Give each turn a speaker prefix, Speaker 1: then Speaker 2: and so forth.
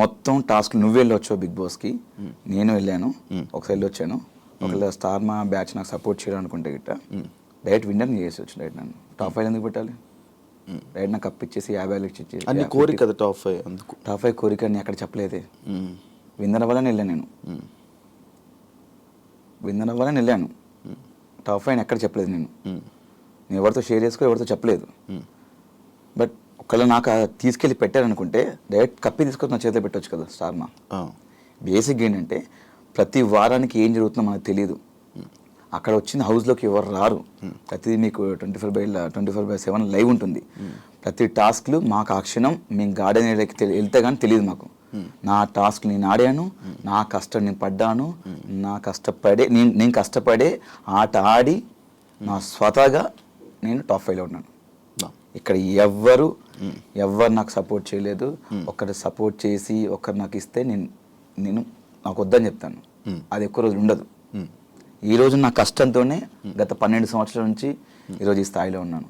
Speaker 1: మొత్తం టాస్క్ నువ్వు వెళ్ళొచ్చు బిగ్ బాస్కి, నేను వెళ్ళాను, ఒకసారి వెళ్ళొచ్చాను. ఒకవేళ స్టార్ మా బ్యాచ్ నాకు సపోర్ట్ చేయడం అనుకుంటే గిట్ట డైరెక్ట్ విన్నర్ని చేసి వచ్చి డైరెక్ట్ నన్ను టాప్ 5 ఎందుకు పెట్టాలి? డైరెక్ట్ నాకు కప్ ఇచ్చేసి 50 ఇచ్చేసి
Speaker 2: అన్ని కోరిక కదా టాప్ 5. అందుకు
Speaker 1: టాప్ 5 కోరిక అని అక్కడ చెప్పలేదే. విన్నర్ అవ్వాలని వెళ్ళాను నేను, విన్నర్ అవ్వాలని వెళ్ళాను. టాప్ 5 ఎక్కడ చెప్పలేదు నేను ఎవరితో షేర్ చేసుకో, ఎవరితో చెప్పలేదు. బట్ ఒకవేళ నాకు తీసుకెళ్ళి పెట్టారనుకుంటే డైరెక్ట్ కప్పి తీసుకొని నా చేతిలో పెట్టవచ్చు కదా స్టార్ మా. బేసిక్గా ఏంటంటే ప్రతి వారానికి ఏం జరుగుతుందో మనకు తెలియదు. అక్కడ వచ్చిన హౌస్లోకి ఎవరు రారు. ప్రతిదీ మీకు 24/7 లైవ్ ఉంటుంది. ప్రతి టాస్క్లు మాకు ఆ క్షణం మేము గార్డెన్ ఏరియాకి వెళ్తే కానీ తెలియదు మాకు. నా టాస్క్ నేను ఆడాను, నా కష్టం నేను పడ్డాను, నేను కష్టపడే ఆట ఆడి నా స్వతహాగా నేను టాప్ 5లో ఉన్నాను. ఇక్కడ ఎవ్వరు నాకు సపోర్ట్ చేయలేదు. ఒకరు సపోర్ట్ చేసి ఒకరు నాకు ఇస్తే నేను నాకు వద్దని చెప్తాను. అది ఎక్కువ రోజులు ఉండదు. ఈ రోజు నా కష్టంతోనే గత 12 సంవత్సరాల నుంచి ఈరోజు ఈ స్థాయిలో ఉన్నాను.